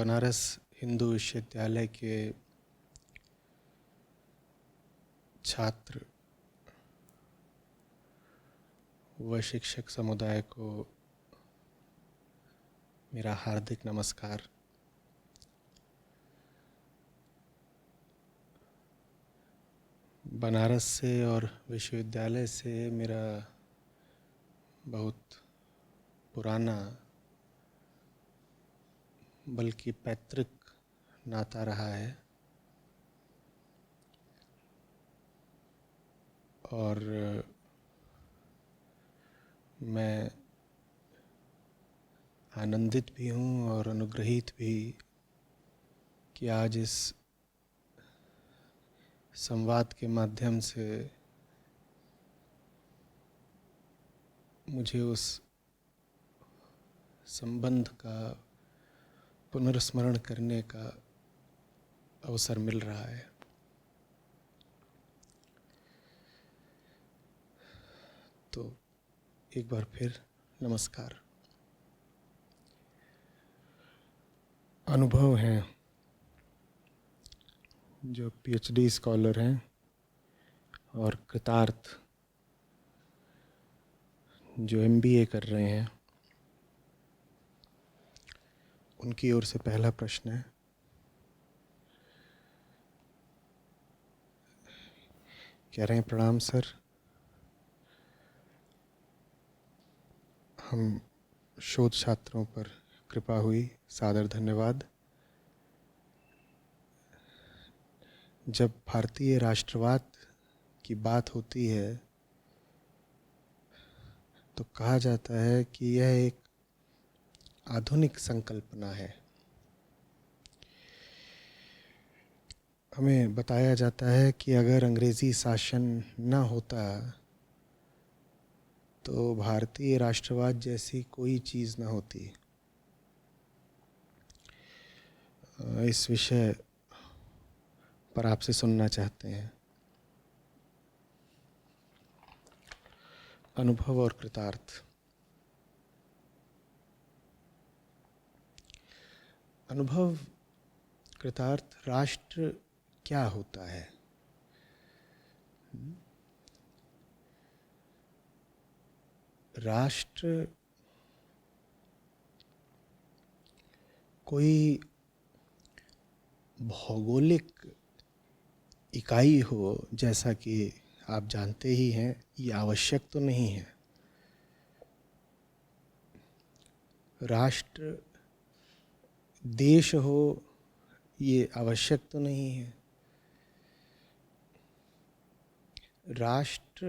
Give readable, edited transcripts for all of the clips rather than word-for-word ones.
बनारस हिंदू विश्वविद्यालय के छात्र व शिक्षक समुदाय को मेरा हार्दिक नमस्कार। बनारस से और विश्वविद्यालय से मेरा बहुत पुराना बल्कि पैतृक नाता रहा है और मैं आनंदित भी हूँ और अनुग्रहित भी कि आज इस संवाद के माध्यम से मुझे उस संबंध का पुनर्स्मरण करने का अवसर मिल रहा है। तो एक बार फिर नमस्कार। अनुभव हैं जो पीएचडी स्कॉलर हैं और कृतार्थ जो एमबीए कर रहे हैं, उनकी ओर से पहला प्रश्न है, कह रहे हैं प्रणाम सर, हम शोध छात्रों पर कृपा हुई, सादर धन्यवाद। जब भारतीय राष्ट्रवाद की बात होती है तो कहा जाता है कि यह एक आधुनिक संकल्पना है। हमें बताया जाता है कि अगर अंग्रेजी शासन न होता तो भारतीय राष्ट्रवाद जैसी कोई चीज़ न होती। इस विषय पर आपसे सुनना चाहते हैं। अनुभव और कृतार्थ। अनुभव, कृतार्थ, राष्ट्र क्या होता है? राष्ट्र कोई भौगोलिक इकाई हो जैसा कि आप जानते ही हैं, ये आवश्यक तो नहीं है। राष्ट्र देश हो ये आवश्यक तो नहीं है। राष्ट्र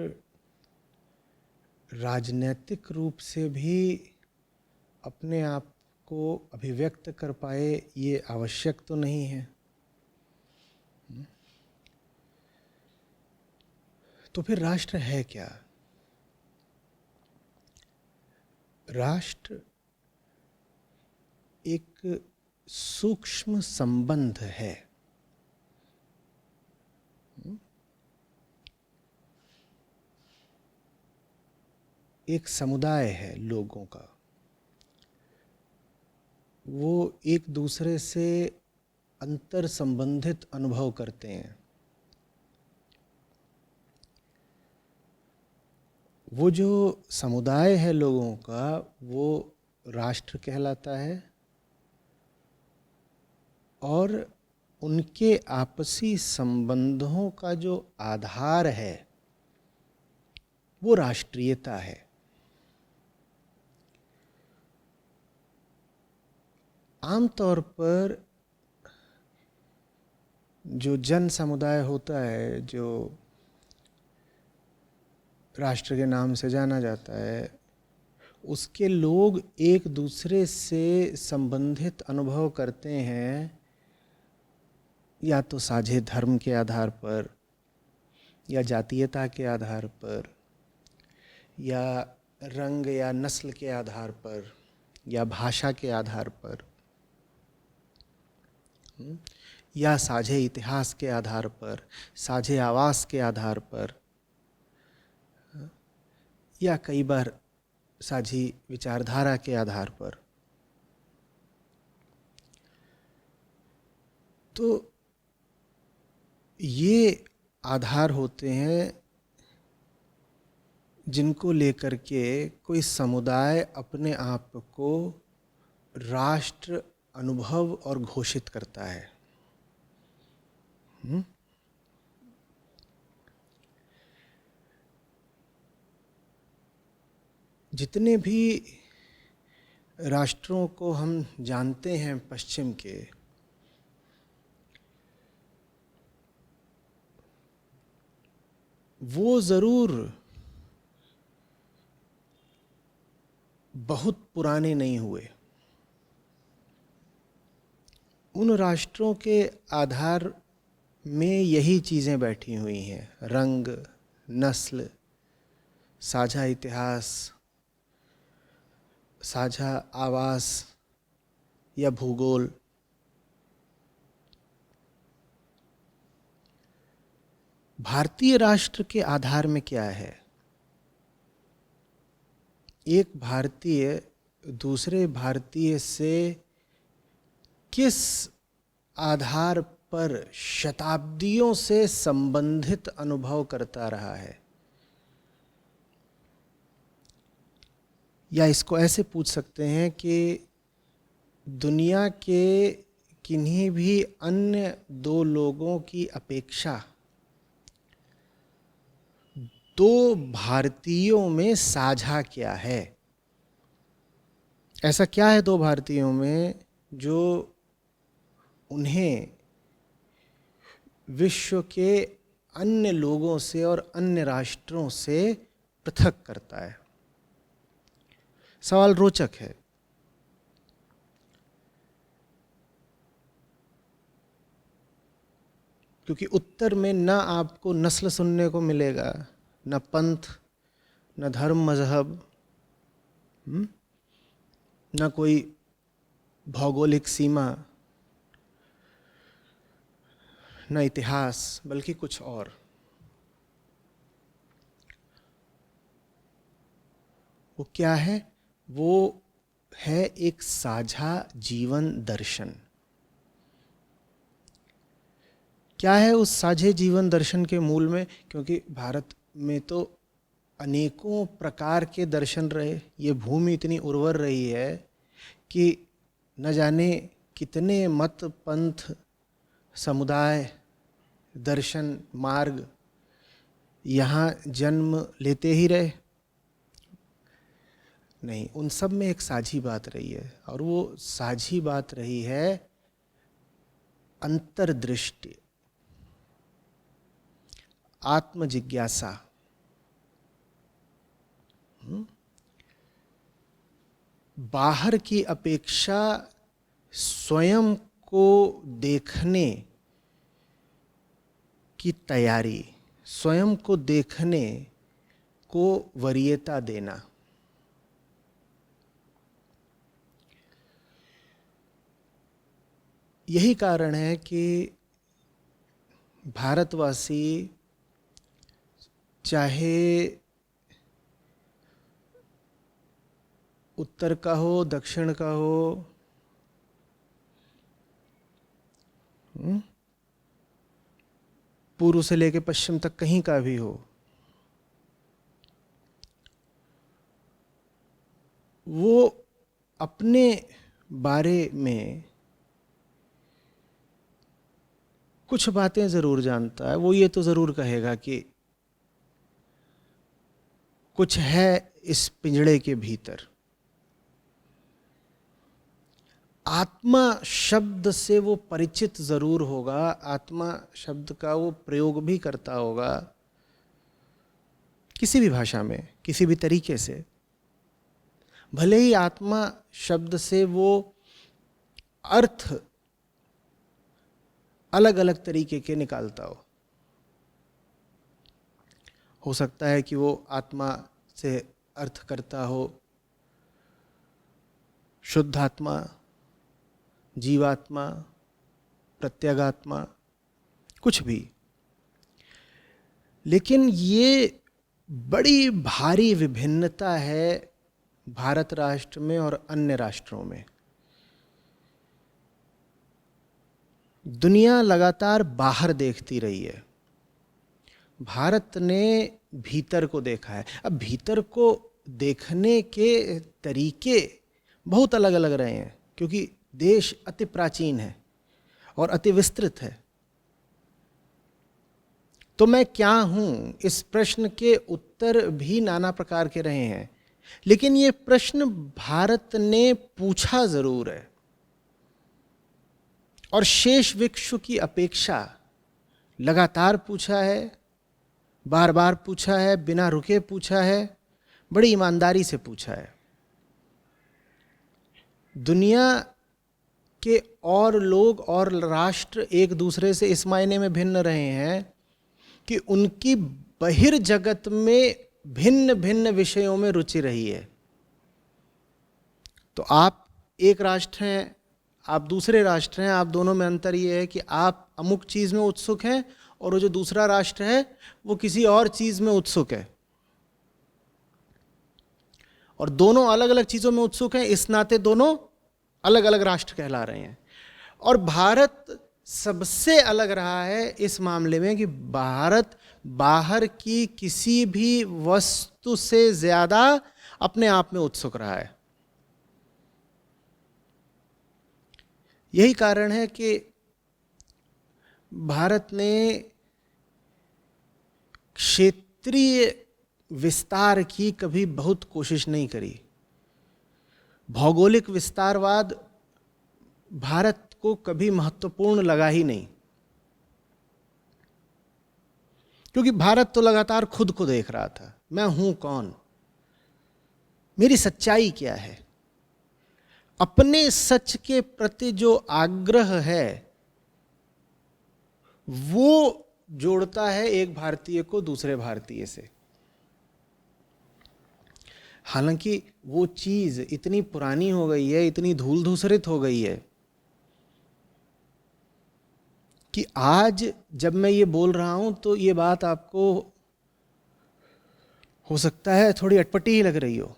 राजनैतिक रूप से भी अपने आप को अभिव्यक्त कर पाए ये आवश्यक तो नहीं है। तो फिर राष्ट्र है क्या? राष्ट्र एक सूक्ष्म संबंध है। एक समुदाय है लोगों का, वो एक दूसरे से अंतर संबंधित अनुभव करते हैं। वो जो समुदाय है लोगों का वो राष्ट्र कहलाता है और उनके आपसी संबंधों का जो आधार है वो राष्ट्रीयता है। आमतौर पर जो जन समुदाय होता है, जो राष्ट्र के नाम से जाना जाता है, उसके लोग एक दूसरे से संबंधित अनुभव करते हैं या तो साझे धर्म के आधार पर, या जातीयता के आधार पर, या रंग या नस्ल के आधार पर, या भाषा के आधार पर, या साझे इतिहास के आधार पर, साझे आवास के आधार पर, या कई बार साझी विचारधारा के आधार पर। तो ये आधार होते हैं जिनको लेकर के कोई समुदाय अपने आप को राष्ट्र अनुभव और घोषित करता है। जितने भी राष्ट्रों को हम जानते हैं पश्चिम के, वो ज़रूर बहुत पुराने नहीं हुए। उन राष्ट्रों के आधार में यही चीज़ें बैठी हुई हैं, रंग, नस्ल, साझा इतिहास, साझा आवास या भूगोल। भारतीय राष्ट्र के आधार में क्या है? एक भारतीय दूसरे भारतीय से किस आधार पर शताब्दियों से संबंधित अनुभव करता रहा है? या इसको ऐसे पूछ सकते हैं कि दुनिया के किन्हीं भी अन्य दो लोगों की अपेक्षा दो भारतीयों में साझा क्या है? ऐसा क्या है दो भारतीयों में जो उन्हें विश्व के अन्य लोगों से और अन्य राष्ट्रों से पृथक करता है? सवाल रोचक है। क्योंकि उत्तर में ना आपको नस्ल सुनने को मिलेगा, न पंथ, न धर्म मजहब, न कोई भौगोलिक सीमा, न इतिहास, बल्कि कुछ और। वो क्या है? वो है एक साझा जीवन दर्शन। क्या है उस साझे जीवन दर्शन के मूल में? क्योंकि भारत में तो अनेकों प्रकार के दर्शन रहे। ये भूमि इतनी उर्वर रही है कि न जाने कितने मत, पंथ, समुदाय, दर्शन, मार्ग यहाँ जन्म लेते ही रहे। नहीं, उन सब में एक साझी बात रही है, और वो साझी बात रही है अंतर्दृष्टि, आत्म जिज्ञासा। बाहर की अपेक्षा स्वयं को देखने की तैयारी, स्वयं को देखने को वरीयता देना। यही कारण है कि भारतवासी चाहे उत्तर का हो, दक्षिण का हो, पूर्व से लेकर पश्चिम तक कहीं का भी हो, वो अपने बारे में कुछ बातें ज़रूर जानता है। वो ये तो ज़रूर कहेगा कि कुछ है इस पिंजड़े के भीतर। आत्मा शब्द से वो परिचित ज़रूर होगा, आत्मा शब्द का वो प्रयोग भी करता होगा किसी भी भाषा में, किसी भी तरीके से। भले ही आत्मा शब्द से वो अर्थ अलग अलग तरीके के निकालता हो सकता है कि वो आत्मा से अर्थ करता हो शुद्ध आत्मा, जीवात्मा, प्रत्यगात्मा, कुछ भी। लेकिन ये बड़ी भारी विभिन्नता है भारत राष्ट्र में और अन्य राष्ट्रों में। दुनिया लगातार बाहर देखती रही है, भारत ने भीतर को देखा है। अब भीतर को देखने के तरीके बहुत अलग अलग रहे हैं, क्योंकि देश अति प्राचीन है और अति विस्तृत है। तो मैं क्या हूं, इस प्रश्न के उत्तर भी नाना प्रकार के रहे हैं, लेकिन ये प्रश्न भारत ने पूछा जरूर है, और शेष विश्व की अपेक्षा लगातार पूछा है, बार बार पूछा है, बिना रुके पूछा है, बड़ी ईमानदारी से पूछा है। दुनिया के और लोग और राष्ट्र एक दूसरे से इस मायने में भिन्न रहे हैं कि उनकी बहिर्जगत में भिन्न भिन्न विषयों में रुचि रही है। तो आप एक राष्ट्र हैं, आप दूसरे राष्ट्र हैं, आप दोनों में अंतर ये है कि आप अमुक चीज़ में उत्सुक हैं और वो जो दूसरा राष्ट्र है वो किसी और चीज़ में उत्सुक है, और दोनों अलग अलग चीज़ों में उत्सुक हैं, इस नाते दोनों अलग अलग राष्ट्र कहला रहे हैं। और भारत सबसे अलग रहा है इस मामले में कि भारत बाहर की किसी भी वस्तु से ज़्यादा अपने आप में उत्सुक रहा है। यही कारण है कि भारत ने क्षेत्रीय विस्तार की कभी बहुत कोशिश नहीं करी। भौगोलिक विस्तारवाद भारत को कभी महत्वपूर्ण लगा ही नहीं, क्योंकि भारत तो लगातार खुद को देख रहा था, मैं हूं कौन, मेरी सच्चाई क्या है। अपने सच के प्रति जो आग्रह है वो जोड़ता है एक भारतीय को दूसरे भारतीय से। हालांकि वो चीज इतनी पुरानी हो गई है, इतनी धूल धूसरित हो गई है कि आज जब मैं ये बोल रहा हूं तो ये बात आपको हो सकता है थोड़ी अटपटी ही लग रही हो,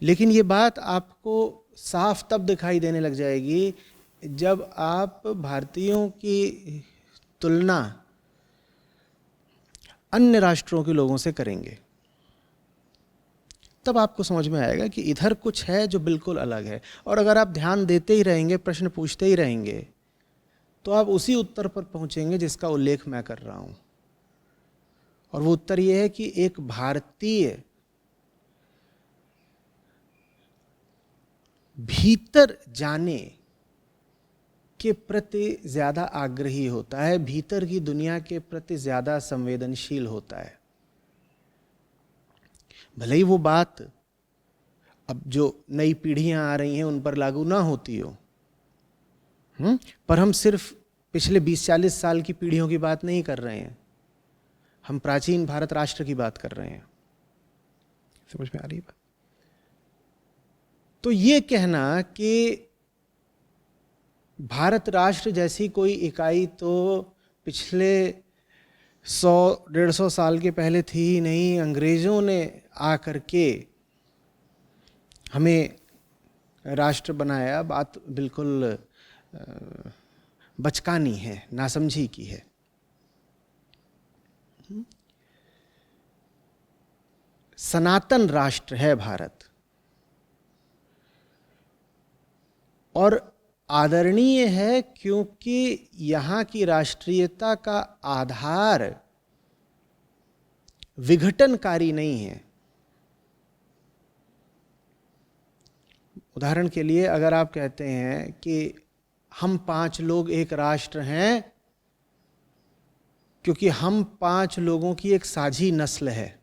लेकिन ये बात आपको साफ तब दिखाई देने लग जाएगी जब आप भारतीयों की तुलना अन्य राष्ट्रों के लोगों से करेंगे। तब आपको समझ में आएगा कि इधर कुछ है जो बिल्कुल अलग है। और अगर आप ध्यान देते ही रहेंगे, प्रश्न पूछते ही रहेंगे, तो आप उसी उत्तर पर पहुंचेंगे जिसका उल्लेख मैं कर रहा हूं। और वो उत्तर ये है कि एक भारतीय भीतर जाने के प्रति ज्यादा आग्रही होता है, भीतर की दुनिया के प्रति ज्यादा संवेदनशील होता है। भले ही वो बात अब जो नई पीढ़ियां आ रही हैं उन पर लागू ना होती हो, पर हम सिर्फ पिछले 20-40 साल की पीढ़ियों की बात नहीं कर रहे हैं, हम प्राचीन भारत राष्ट्र की बात कर रहे हैं। समझ में आ रही है बात? तो ये कहना कि भारत राष्ट्र जैसी कोई इकाई तो पिछले 100-150 साल के पहले थी ही नहीं, अंग्रेजों ने आकर के हमें राष्ट्र बनाया, बात बिल्कुल बचकानी है, नासमझी की है। सनातन राष्ट्र है भारत, और आदरणीय है क्योंकि यहाँ की राष्ट्रीयता का आधार विघटनकारी नहीं है। उदाहरण के लिए अगर आप कहते हैं कि हम 5 लोग एक राष्ट्र हैं क्योंकि हम 5 लोगों की एक साझी नस्ल है,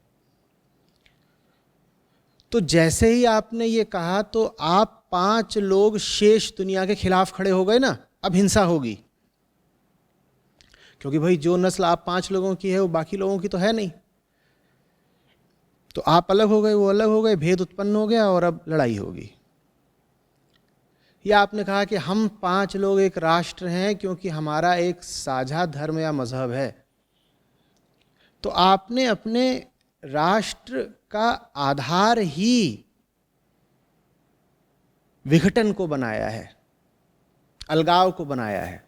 तो जैसे ही आपने ये कहा तो आप 5 लोग शेष दुनिया के खिलाफ खड़े हो गए ना। अब हिंसा होगी, क्योंकि भाई जो नस्ल आप 5 लोगों की है वो बाकी लोगों की तो है नहीं। तो आप अलग हो गए, वो अलग हो गए, भेद उत्पन्न हो गया और अब लड़ाई होगी। या आपने कहा कि हम 5 लोग एक राष्ट्र हैं क्योंकि हमारा एक साझा धर्म या मजहब है, तो आपने अपने राष्ट्र का आधार ही विघटन को बनाया है। अलगाव को बनाया है।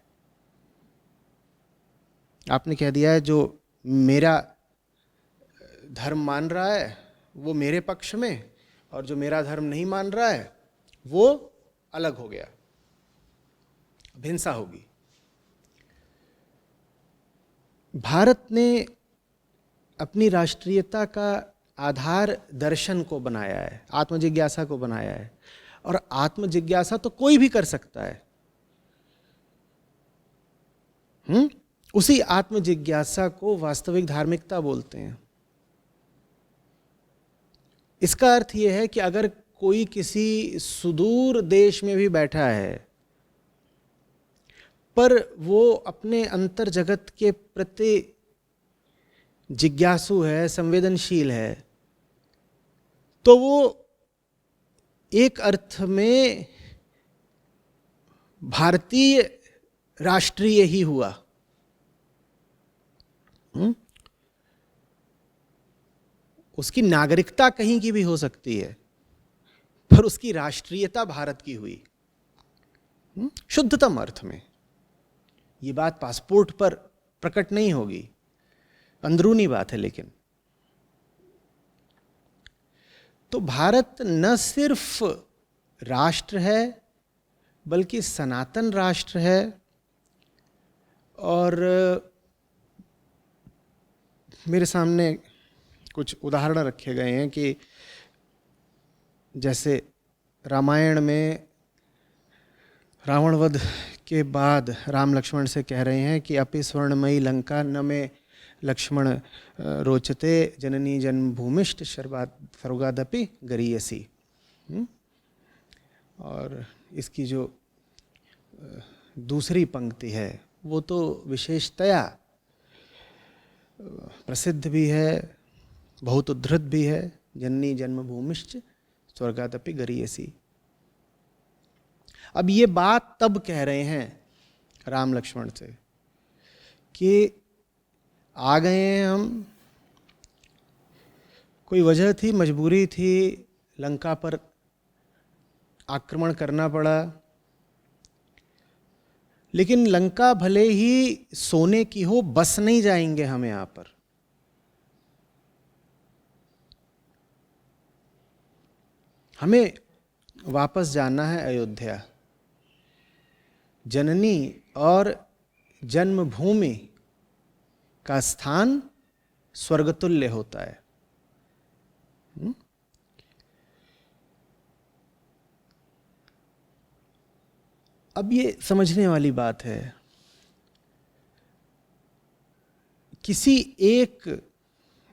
आपने कह दिया है जो मेरा धर्म मान रहा है वो मेरे पक्ष में, और जो मेरा धर्म नहीं मान रहा है वो अलग हो गया, हिंसा होगी। भारत ने अपनी राष्ट्रीयता का आधार दर्शन को बनाया है, आत्मजिज्ञासा को बनाया है, और आत्मजिज्ञासा तो कोई भी कर सकता है। उसी आत्मजिज्ञासा को वास्तविक धार्मिकता बोलते हैं। इसका अर्थ यह है कि अगर कोई किसी सुदूर देश में भी बैठा है पर वो अपने अंतर जगत के प्रति जिज्ञासु है, संवेदनशील है, तो वो एक अर्थ में भारतीय राष्ट्रीय ही हुआ। उसकी नागरिकता कहीं की भी हो सकती है पर उसकी राष्ट्रीयता भारत की हुई, शुद्धतम अर्थ में। ये बात पासपोर्ट पर प्रकट नहीं होगी, अंदरूनी बात है। लेकिन तो भारत न सिर्फ राष्ट्र है बल्कि सनातन राष्ट्र है। और मेरे सामने कुछ उदाहरण रखे गए हैं कि जैसे रामायण में रावण वध के बाद राम लक्ष्मण से कह रहे हैं कि अपि स्वर्णमयी लंका न में लक्ष्मण रोचते जननी जन्मभूमिष्ठ सर्वगादपि गरीयसी। और इसकी जो दूसरी पंक्ति है वो तो विशेषतया प्रसिद्ध भी है, बहुत उद्धृत भी है, जननी जन्मभूमिश्च स्वर्गादपि गरीयसी। अब ये बात तब कह रहे हैं राम लक्ष्मण से कि आ गए हैं हम, कोई वजह थी, मजबूरी थी, लंका पर आक्रमण करना पड़ा, लेकिन लंका भले ही सोने की हो, बस नहीं जाएंगे हम यहां पर। हमें वापस जाना है अयोध्या। जननी और जन्मभूमि का स्थान स्वर्गतुल्य होता है। अब ये समझने वाली बात है, किसी एक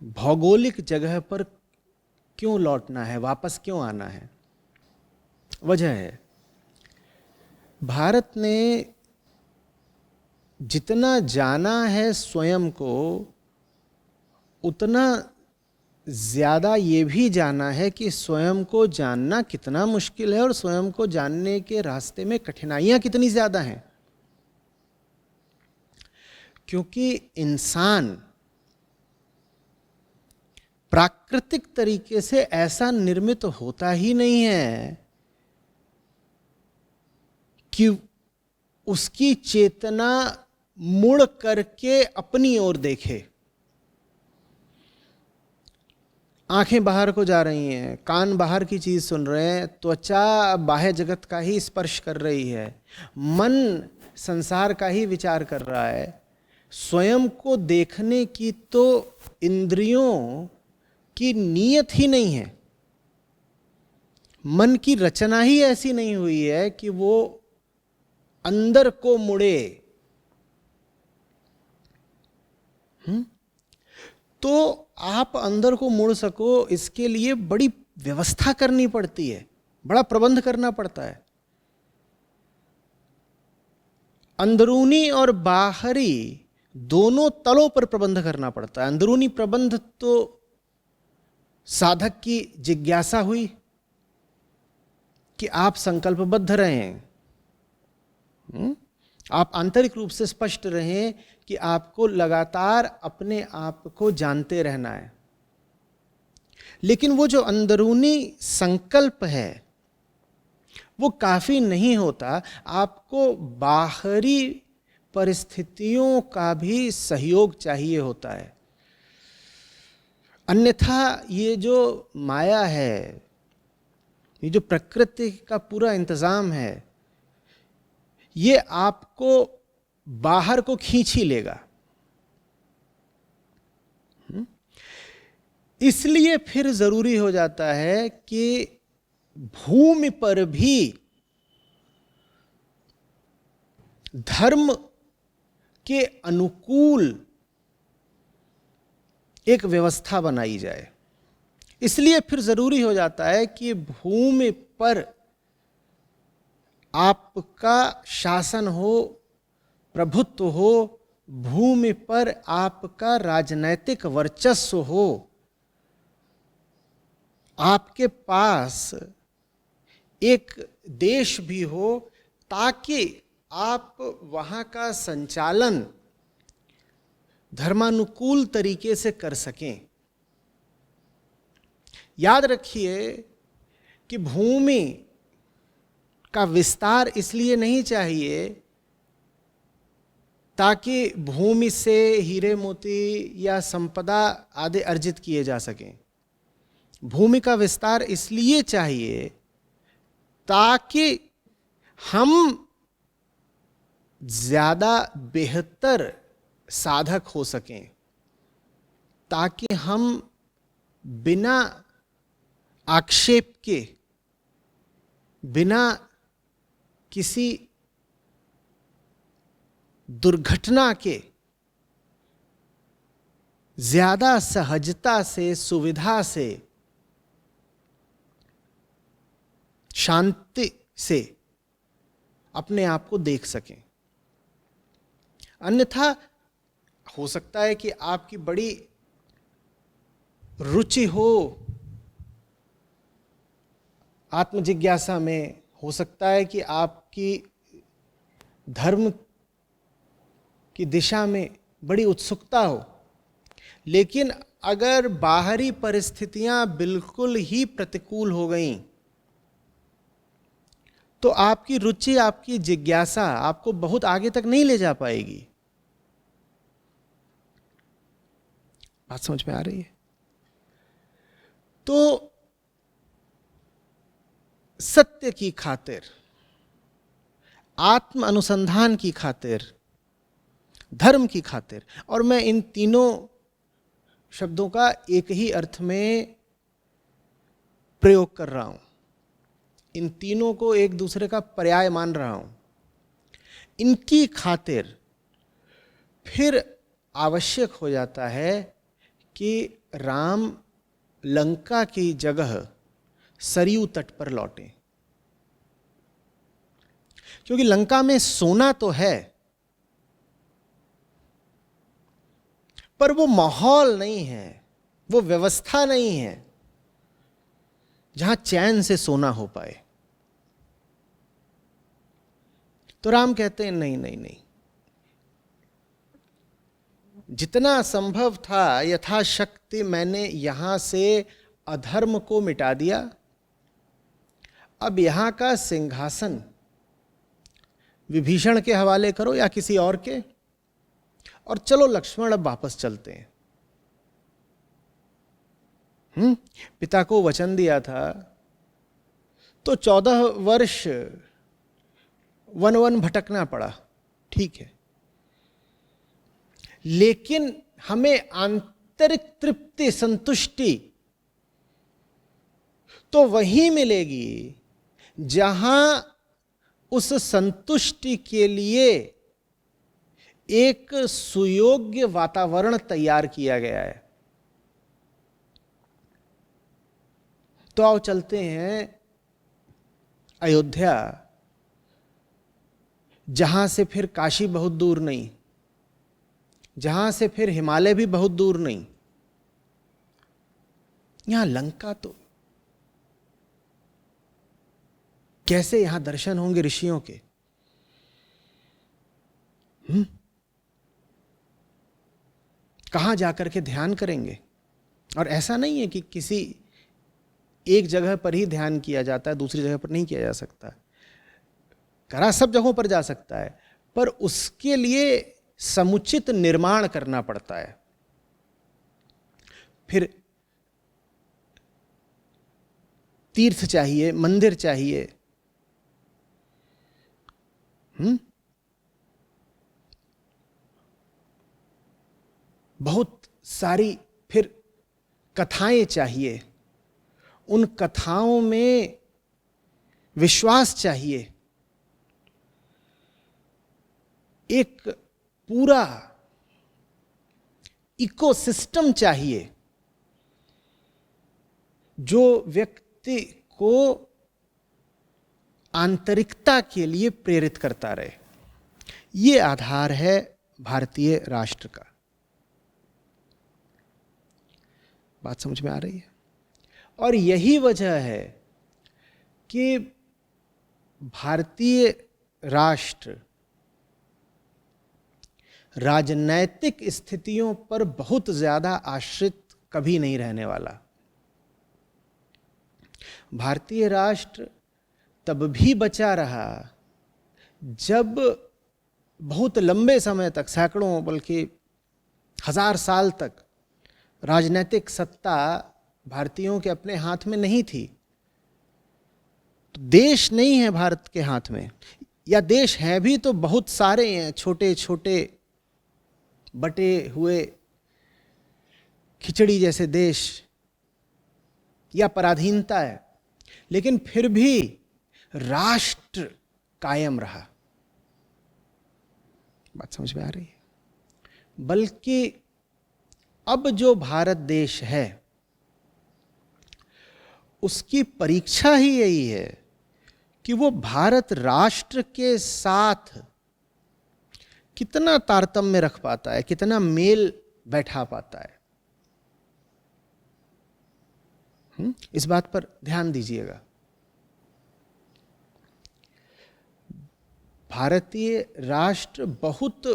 भौगोलिक जगह पर क्यों लौटना है, वापस क्यों आना है? वजह है, भारत ने जितना जाना है स्वयं को, उतना ज्यादा ये भी जाना है कि स्वयं को जानना कितना मुश्किल है और स्वयं को जानने के रास्ते में कठिनाइयां कितनी ज्यादा हैं। क्योंकि इंसान प्राकृतिक तरीके से ऐसा निर्मित होता ही नहीं है कि उसकी चेतना मुड़ करके अपनी ओर देखे। आंखें बाहर को जा रही हैं, कान बाहर की चीज सुन रहे हैं, त्वचा बाह्य जगत का ही स्पर्श कर रही है, मन संसार का ही विचार कर रहा है। स्वयं को देखने की तो इंद्रियों की नीयत ही नहीं है। मन की रचना ही ऐसी नहीं हुई है कि वो अंदर को मुड़े। तो आप अंदर को मुड़ सको, इसके लिए बड़ी व्यवस्था करनी पड़ती है, बड़ा प्रबंध करना पड़ता है। अंदरूनी और बाहरी दोनों तलों पर प्रबंध करना पड़ता है। अंदरूनी प्रबंध तो साधक की जिज्ञासा हुई कि आप संकल्पबद्ध रहें, आप आंतरिक रूप से स्पष्ट रहें कि आपको लगातार अपने आप को जानते रहना है। लेकिन वो जो अंदरूनी संकल्प है वो काफ़ी नहीं होता। आपको बाहरी परिस्थितियों का भी सहयोग चाहिए होता है। अन्यथा ये जो माया है, ये जो प्रकृति का पूरा इंतजाम है, ये आपको बाहर को खींच ही लेगा। इसलिए फिर जरूरी हो जाता है कि भूमि पर भी धर्म के अनुकूल एक व्यवस्था बनाई जाए। इसलिए फिर जरूरी हो जाता है कि भूमि पर आपका शासन हो, प्रभुत्व हो, भूमि पर आपका राजनैतिक वर्चस्व हो, आपके पास एक देश भी हो, ताकि आप वहां का संचालन धर्मानुकूल तरीके से कर सकें। याद रखिए कि भूमि का विस्तार इसलिए नहीं चाहिए ताकि भूमि से हीरे मोती या संपदा आदि अर्जित किए जा सकें। भूमि का विस्तार इसलिए चाहिए ताकि हम ज्यादा बेहतर साधक हो सकें, ताकि हम बिना आक्षेप के, बिना किसी दुर्घटना के, ज्यादा सहजता से, सुविधा से, शांति से अपने आप को देख सकें। अन्यथा हो सकता है कि आपकी बड़ी रुचि हो आत्मजिज्ञासा में, हो सकता है कि आपकी धर्म की दिशा में बड़ी उत्सुकता हो, लेकिन अगर बाहरी परिस्थितियां बिल्कुल ही प्रतिकूल हो गईं, तो आपकी रुचि, आपकी जिज्ञासा आपको बहुत आगे तक नहीं ले जा पाएगी। बात समझ में आ रही है? तो सत्य की खातिर, आत्म अनुसंधान की खातिर, धर्म की खातिर, और मैं इन तीनों शब्दों का एक ही अर्थ में प्रयोग कर रहा हूं, इन तीनों को एक दूसरे का पर्याय मान रहा हूं, इनकी खातिर फिर आवश्यक हो जाता है कि राम लंका की जगह सरयू तट पर लौटें। क्योंकि लंका में सोना तो है, पर वो माहौल नहीं है, वो व्यवस्था नहीं है जहां चैन से सोना हो पाए। तो राम कहते हैं नहीं नहीं नहीं, जितना संभव था यथाशक्ति मैंने यहां से अधर्म को मिटा दिया। अब यहां का सिंहासन विभीषण के हवाले करो या किसी और के, और चलो लक्ष्मण अब वापस चलते हैं। पिता को वचन दिया था तो 14 वर्ष वन वन भटकना पड़ा, ठीक है, लेकिन हमें आंतरिक तृप्ति, संतुष्टि तो वहीं मिलेगी जहां उस संतुष्टि के लिए एक सुयोग्य वातावरण तैयार किया गया है। तो आओ चलते हैं अयोध्या, जहां से फिर काशी बहुत दूर नहीं, जहां से फिर हिमालय भी बहुत दूर नहीं, यहां लंका तो कैसे यहां दर्शन होंगे ऋषियों के? कहां जाकर के ध्यान करेंगे? और ऐसा नहीं है कि किसी एक जगह पर ही ध्यान किया जाता है, दूसरी जगह पर नहीं किया जा सकता। करा सब जगहों पर जा सकता है, पर उसके लिए समुचित निर्माण करना पड़ता है। फिर तीर्थ चाहिए, मंदिर चाहिए, बहुत सारी फिर कथाएं चाहिए, उन कथाओं में विश्वास चाहिए, एक पूरा इकोसिस्टम चाहिए जो व्यक्ति को आंतरिकता के लिए प्रेरित करता रहे। ये आधार है भारतीय राष्ट्र का। बात समझ में आ रही है? और यही वजह है कि भारतीय राष्ट्र राजनैतिक स्थितियों पर बहुत ज्यादा आश्रित कभी नहीं रहने वाला। भारतीय राष्ट्र तब भी बचा रहा जब बहुत लंबे समय तक, सैकड़ों बल्कि 1000 साल तक राजनैतिक सत्ता भारतीयों के अपने हाथ में नहीं थी। तो देश नहीं है भारत के हाथ में, या देश है भी तो बहुत सारे हैं, छोटे छोटे बटे हुए खिचड़ी जैसे देश, या पराधीनता है, लेकिन फिर भी राष्ट्र कायम रहा। बात समझ में आ रही है? बल्कि अब जो भारत देश है उसकी परीक्षा ही यही है कि वो भारत राष्ट्र के साथ कितना तारतम्य रख पाता है, कितना मेल बैठा पाता है। इस बात पर ध्यान दीजिएगा। भारतीय राष्ट्र बहुत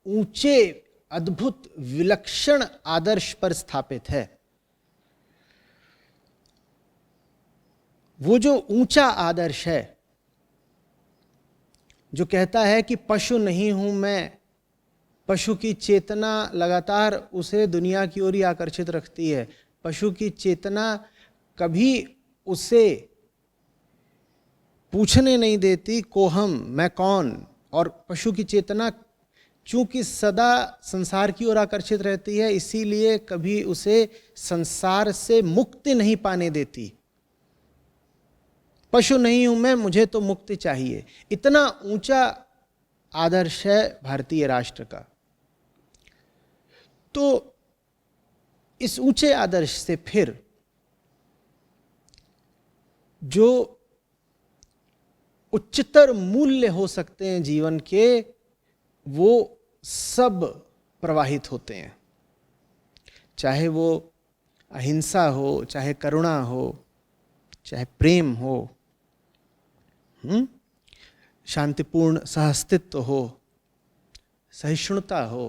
ऊंचे, अद्भुत, विलक्षण आदर्श पर स्थापित है। वो जो ऊंचा आदर्श है जो कहता है कि पशु नहीं हूं मैं, पशु की चेतना लगातार उसे दुनिया की ओर ही आकर्षित रखती है। पशु की चेतना कभी उसे पूछने नहीं देती कोहम, मैं कौन। और पशु की चेतना चूंकि सदा संसार की ओर आकर्षित रहती है, इसीलिए कभी उसे संसार से मुक्ति नहीं पाने देती। पशु नहीं हूं मैं, मुझे तो मुक्ति चाहिए। इतना ऊंचा आदर्श है भारतीय राष्ट्र का। तो इस ऊंचे आदर्श से फिर जो उच्चतर मूल्य हो सकते हैं जीवन के, वो सब प्रवाहित होते हैं। चाहे वो अहिंसा हो, चाहे करुणा हो, चाहे प्रेम हो, शांतिपूर्ण सहअस्तित्व हो, सहिष्णुता हो,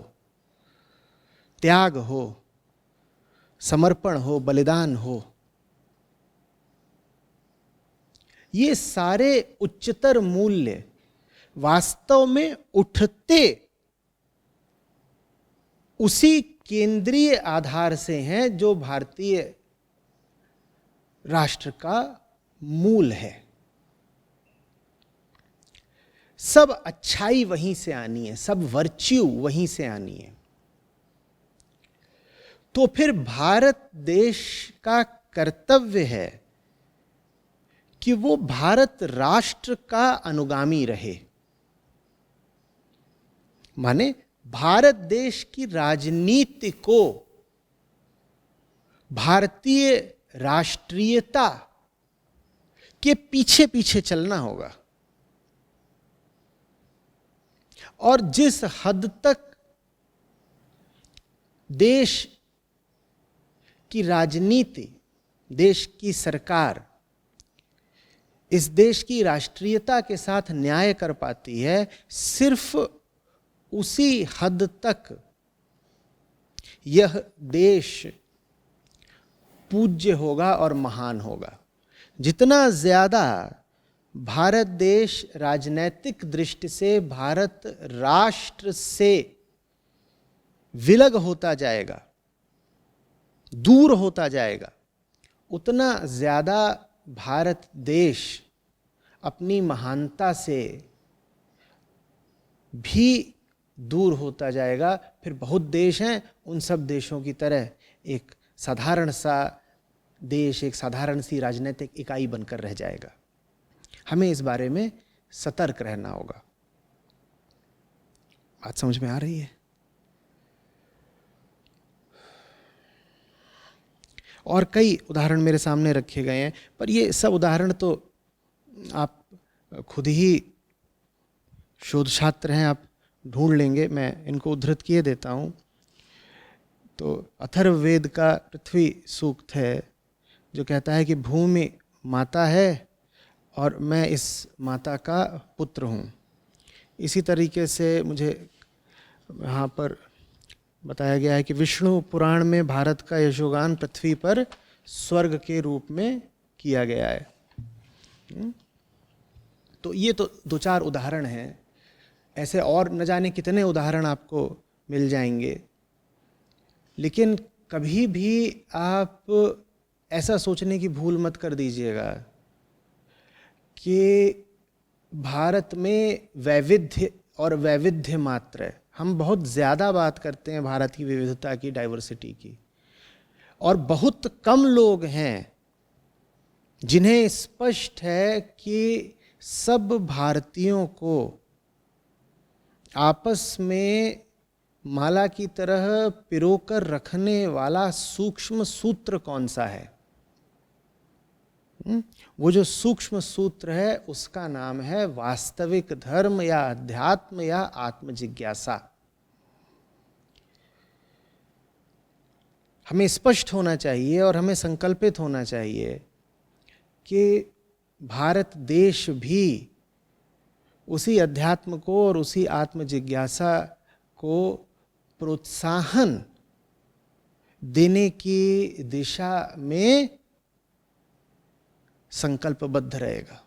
त्याग हो, समर्पण हो, बलिदान हो। ये सारे उच्चतर मूल्य वास्तव में उठते उसी केंद्रीय आधार से हैं जो भारतीय राष्ट्र का मूल है। सब अच्छाई वहीं से आनी है, सब वर्च्यू वहीं से आनी है। तो फिर भारत देश का कर्तव्य है कि वो भारत राष्ट्र का अनुगामी रहे। माने भारत देश की राजनीति को भारतीय राष्ट्रीयता के पीछे पीछे चलना होगा। और जिस हद तक देश की राजनीति, देश की सरकार इस देश की राष्ट्रीयता के साथ न्याय कर पाती है, सिर्फ उसी हद तक यह देश पूज्य होगा और महान होगा। जितना ज्यादा भारत देश राजनैतिक दृष्टि से भारत राष्ट्र से विलग होता जाएगा, दूर होता जाएगा, उतना ज़्यादा भारत देश अपनी महानता से भी दूर होता जाएगा। फिर बहुत देश हैं, उन सब देशों की तरह एक साधारण सा देश, एक साधारण सी राजनीतिक इकाई बनकर रह जाएगा। हमें इस बारे में सतर्क रहना होगा। बात समझ में आ रही है? और कई उदाहरण मेरे सामने रखे गए हैं, पर ये सब उदाहरण तो आप खुद ही शोध छात्र हैं, आप ढूंढ लेंगे। मैं इनको उद्धृत किए देता हूँ। तो अथर्ववेद का पृथ्वी सूक्त है जो कहता है कि भूमि माता है और मैं इस माता का पुत्र हूँ। इसी तरीके से मुझे यहाँ पर बताया गया है कि विष्णु पुराण में भारत का यशोगान पृथ्वी पर स्वर्ग के रूप में किया गया है। तो ये तो दो चार उदाहरण हैं, ऐसे और न जाने कितने उदाहरण आपको मिल जाएंगे। लेकिन कभी भी आप ऐसा सोचने की भूल मत कर दीजिएगा कि भारत में वैविध्य और वैविध्य मात्र है। हम बहुत ज़्यादा बात करते हैं भारत की विविधता की, डाइवर्सिटी की, और बहुत कम लोग हैं जिन्हें स्पष्ट है कि सब भारतीयों को आपस में माला की तरह पिरोकर रखने वाला सूक्ष्म सूत्र कौन सा है। वो जो सूक्ष्म सूत्र है उसका नाम है वास्तविक धर्म या अध्यात्म या आत्म जिज्ञासा। हमें स्पष्ट होना चाहिए और हमें संकल्पित होना चाहिए कि भारत देश भी उसी अध्यात्म को और उसी आत्म जिज्ञासा को प्रोत्साहन देने की दिशा में संकल्पबद्ध रहेगा।